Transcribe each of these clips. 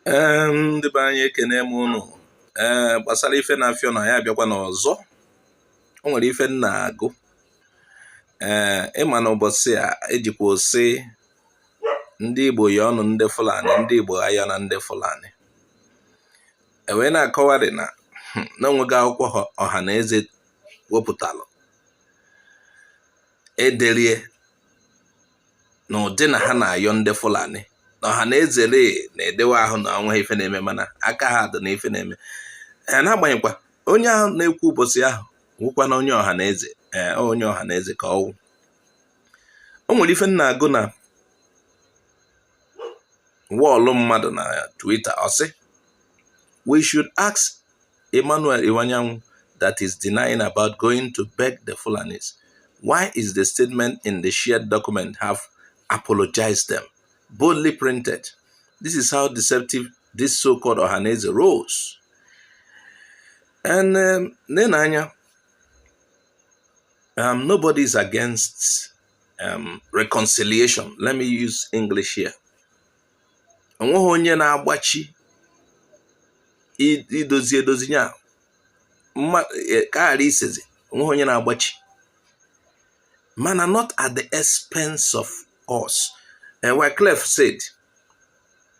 Ndị be anyị ekene m unu gbasara ife na-afịọ na ya abịakwa n'ọzọ. O nwere ife m na-agụ ịma na ụbọchị a ejikwa osi ndị Igbo ya ọnụ ndị Fulani, ndị Igbo ya na ndị Fulani wee na-akọwarị na onwego akwụkwọ Ohaneze wepụtalụ ederie na ụdị na ha na-ayọ ndị Fulani na Ohaneze na-edewe ahụ na onwe ife na-eme, mana aka ha dị na ife na-eme. Na-agbanyeghịkwa onye ahụ na-ekwu ụbọchị ahụ nwụkwa na onye Ohaneze, onye Ohaneze ka ọwụ. O nwere ife na-agụ na wọọlụ mmadụ na Twitter, ọ sị we should ask Emmanuel Iwanyanwu that is denying about going to beg the Fulanis. Why is the statement in the shared document have apologized them? Boldly printed. This is how deceptive this so-called Ohaneze rose. And then nobody is against reconciliation. Let me use English here. Onweghị onye na-agbachi idozi nya kaghara isezi. Onweghị onye na-agbachi, mana not at the expense of us. Wycliffe said,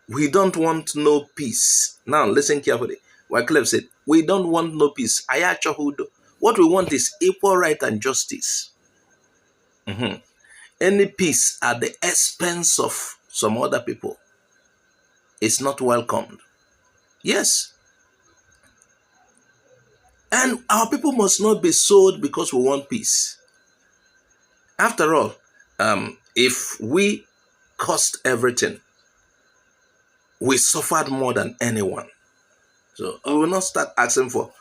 we don't want no peace. Now listen carefully. Wycliffe said, we don't want no peace. What we want is equal right and justice. Any peace at the expense of some other people is not welcomed. Yes. And our people must not be sold because we want peace. After all, if we cost everything, we suffered more than anyone. So we will not start asking for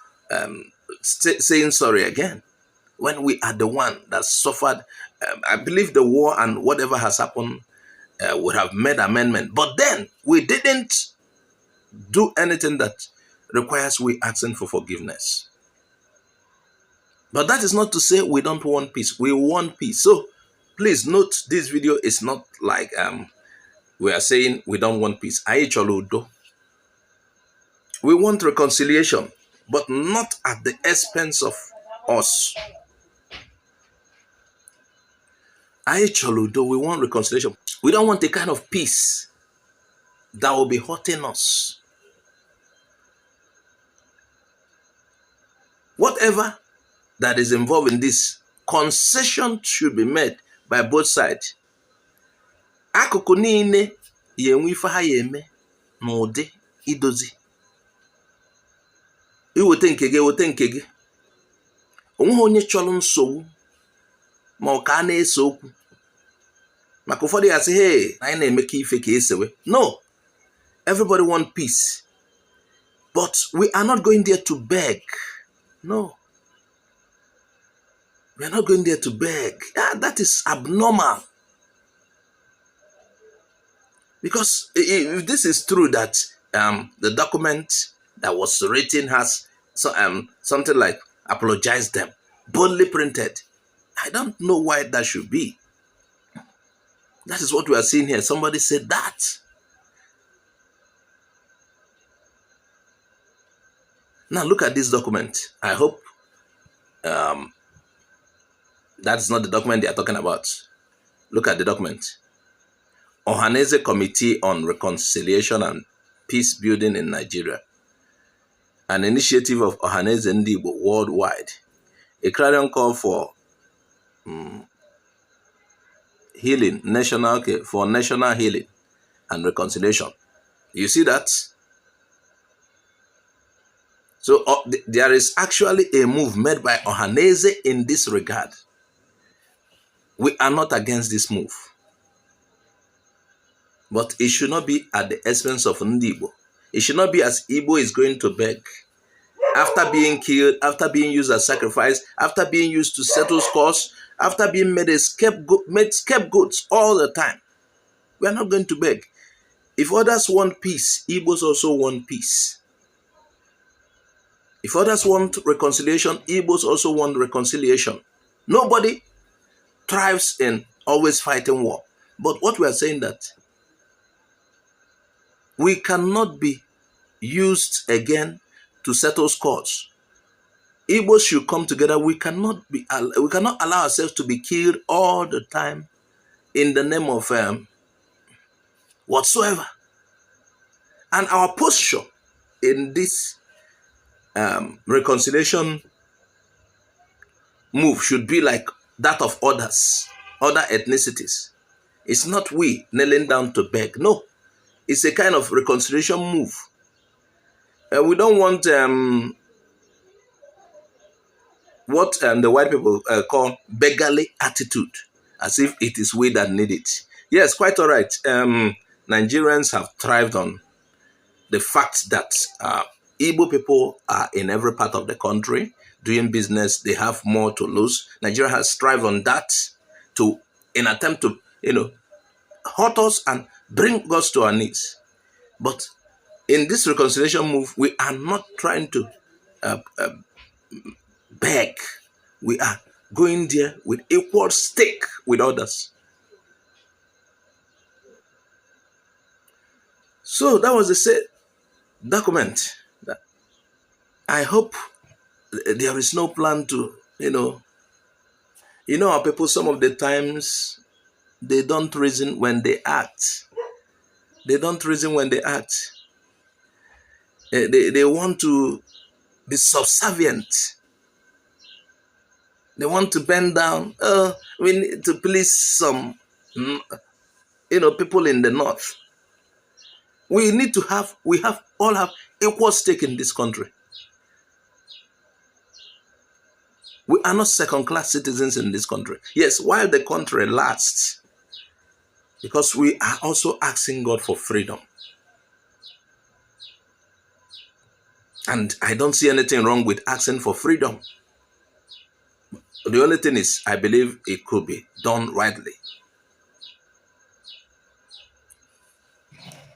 saying sorry again when we are the one that suffered. I believe the war and whatever has happened would have made amendment, but then we didn't do anything that requires we asking for forgiveness. But that is not to say we don't want peace. We want peace. So please note, this video is not like we are saying we don't want peace. We want reconciliation, but not at the expense of us. We want reconciliation. We don't want a kind of peace that will be hurting us. Whatever that is involved in this, concession should be made by both sides. Akụkụ niile yenwe ife ha yeme n'ụdị idozi. Iwete nke gị, wete nke gị. Onweghị onye chọrọ nsogbu ma ọ ka na-ese okwu. Maka ụfọdụ ya sị, hey, anyị na-eme ka ife ka esewe. No, everybody want peace, but we are not going there to beg. No, we are not going there to beg. That is abnormal. Because if this is true that the document that was written has something like apologize them, boldly printed, I don't know why that should be. That is what we are seeing here. Somebody said that. Now look at this document. I hope that's not the document they are talking about. Look at the document. Ohaneze Committee on Reconciliation and Peace Building in Nigeria. An initiative of Ohaneze Ndigbo worldwide. A clarion call for healing, national healing and reconciliation. You see that? So there is actually a move made by Ohaneze in this regard. We are not against this move, but it should not be at the expense of Ndigbo. It should not be as Igbo is going to beg after being killed, after being used as sacrifice, after being used to settle scores, after being made scapegoats all the time. We are not going to beg. If others want peace, Igbos also want peace. If others want reconciliation, Igbos also want reconciliation. Nobody thrives in always fighting war. But what we are saying that We cannot be used again to settle scores. Igbos should come together. We cannot allow ourselves to be killed all the time in the name of whatsoever. And our posture in this reconciliation move should be like that of others, other ethnicities. It's not we kneeling down to beg. No, it's a kind of reconciliation move. We don't want what the white people call beggarly attitude, as if it is we that need it. Yes, quite all right. Nigerians have thrived on the fact that Igbo people are in every part of the country doing business. They have more to lose. Nigeria has thrived on that to, in attempt to, hurt us and bring us to our knees. But in this reconciliation move, we are not trying to beg. We are going there with equal stake with others. So that was the document. I hope there is no plan to, our people, some of the times, they don't reason when they act. They don't reason when they act. They want to be subservient. They want to bend down. We need to please some, people in the north. We all have equal stake in this country. We are not second-class citizens in this country. Yes, while the country lasts, because we are also asking God for freedom. And I don't see anything wrong with asking for freedom. The only thing is, I believe it could be done rightly.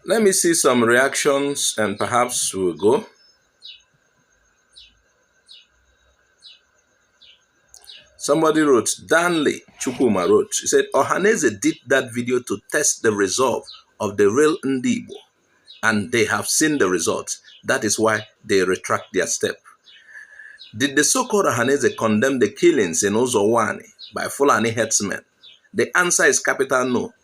Let me see some reactions and perhaps we'll go. Somebody wrote, Danley Chukuma wrote, he said, Ohaneze did that video to test the resolve of the real Ndibo, and they have seen the results. That is why they retract their step. Did the so-called Ohaneze condemn the killings in Ozowani by Fulani herdsmen? The answer is capital no.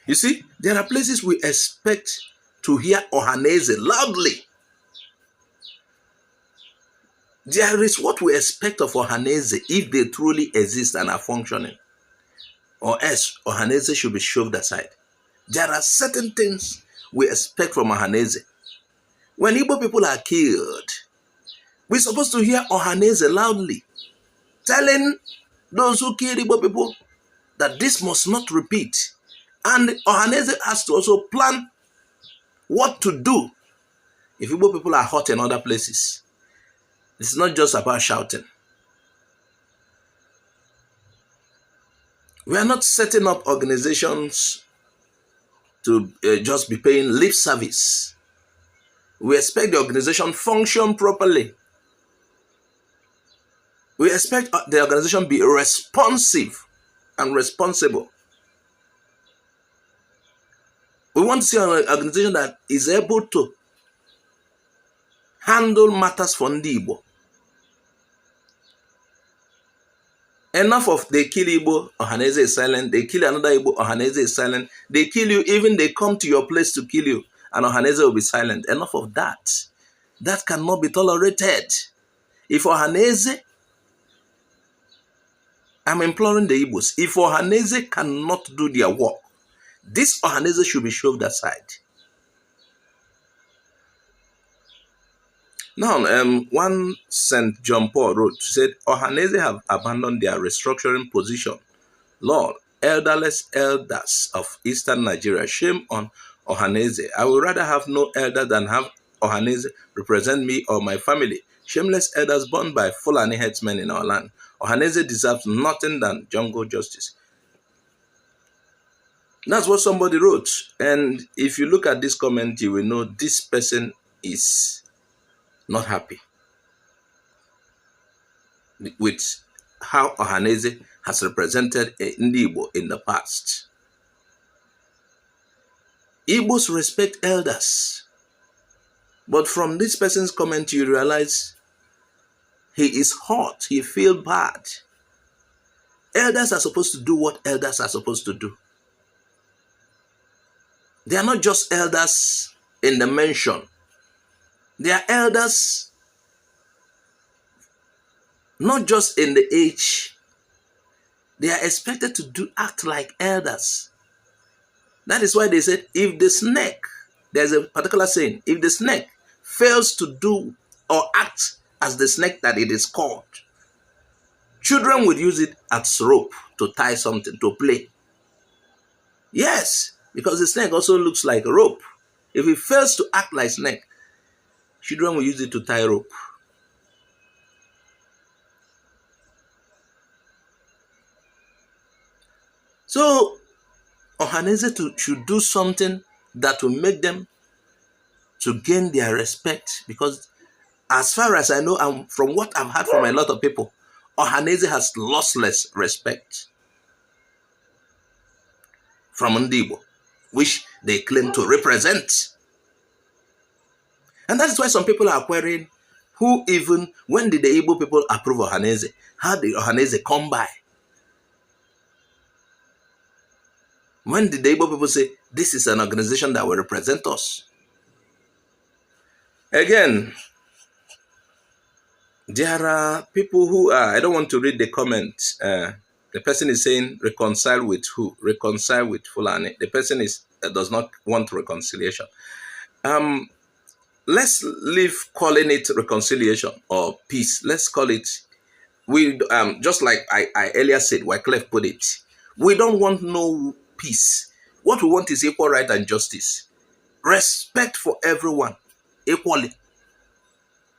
You see, there are places we expect to hear Ohaneze loudly. There is what we expect of Ohaneze if they truly exist and are functioning. Or else, Ohaneze should be shoved aside. There are certain things we expect from Ohaneze. When Igbo people are killed, we're supposed to hear Ohaneze loudly, telling those who kill Igbo people that this must not repeat. And Ohaneze has to also plan what to do if Igbo people are hurt in other places. It's not just about shouting. We are not setting up organizations to just be paying lip service. We expect the organization function properly. We expect the organization be responsive and responsible. We want to see an organization that is able to handle matters for Ndibo. Enough of they kill Igbo, Ohaneze is silent. They kill another Igbo, Ohaneze is silent. They kill you, even they come to your place to kill you, and Ohaneze will be silent. Enough of that. That cannot be tolerated. If Ohaneze, I'm imploring the Igbos, if Ohaneze cannot do their work, this Ohaneze should be shoved aside. Now, one St. John Paul wrote, said, Ohaneze have abandoned their restructuring position. Lord, elderless elders of Eastern Nigeria, shame on Ohaneze. I would rather have no elder than have Ohaneze represent me or my family. Shameless elders born by Fulani herdsmen in our land. Ohaneze deserves nothing than jungle justice. That's what somebody wrote. And if you look at this comment, you will know this person is not happy with how Ohaneze has represented Ndi Igbo in the past. Igbos respect elders. But from this person's comment, you realize he is hurt. He feels bad. Elders are supposed to do what elders are supposed to do. They are not just elders in the mansion. They are elders not just in the age. They are expected to act like elders. That is why they said, if the snake, there's a particular saying, if the snake fails to do or act as the snake that it is called, children would use it as rope to tie something, to play. Yes, because the snake also looks like a rope. If it fails to act like snake, children will use it to tie rope. So, Ohaneze should do something that will make them to gain their respect, because as far as I know, and from what I've heard from a lot of people, Ohaneze has lossless respect from Ndi Igbo, which they claim to represent. And that is why some people are querying, when did the Igbo people approve Ohaneze? How did Ohaneze come by? When did the Igbo people say, this is an organization that will represent us? Again, there are people who are, I don't want to read the comment. The person is saying, reconcile with who? Reconcile with Fulani. The person does not want reconciliation. Let's leave calling it reconciliation or peace. Let's call it, just like I earlier said, Wycliffe put it, we don't want no peace. What we want is equal right and justice. Respect for everyone equally.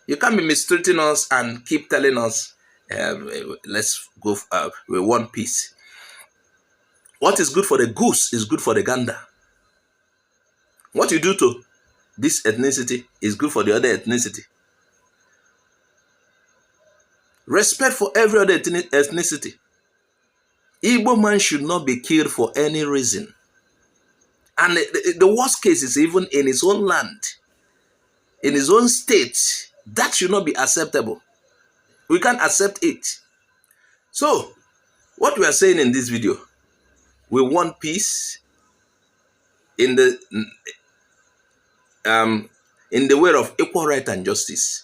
You can't be mistreating us and keep telling us, let's go, we want peace. What is good for the goose is good for the gander. What you do to this ethnicity is good for the other ethnicity. Respect for every other ethnicity. Igbo man should not be killed for any reason. And the worst case is even in his own land, in his own state. That should not be acceptable. We can't accept it. So, what we are saying in this video, we want peace in the way of equal right and justice.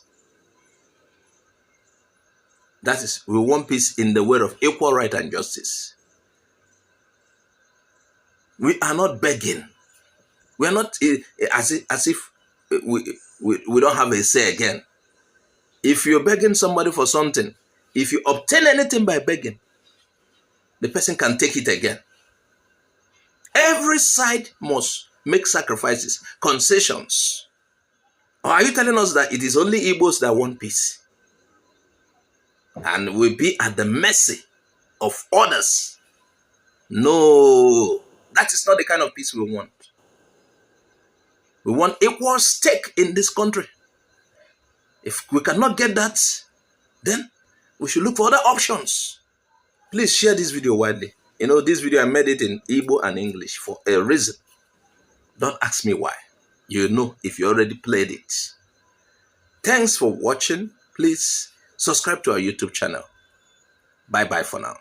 That is, we want peace in the way of equal right and justice. We are not begging. We are not as if we don't have a say again. If you're begging somebody for something, if you obtain anything by begging, the person can take it again. Every side must make sacrifices, concessions. Or are you telling us that it is only Igbos that want peace? And will be at the mercy of others? No, that is not the kind of peace we want. We want equal stake in this country. If we cannot get that, then we should look for other options. Please share this video widely. You know, this video I made it in Igbo and English for a reason. Don't ask me why. You know if you already played it. Thanks for watching. Please subscribe to our YouTube channel. Bye-bye for now.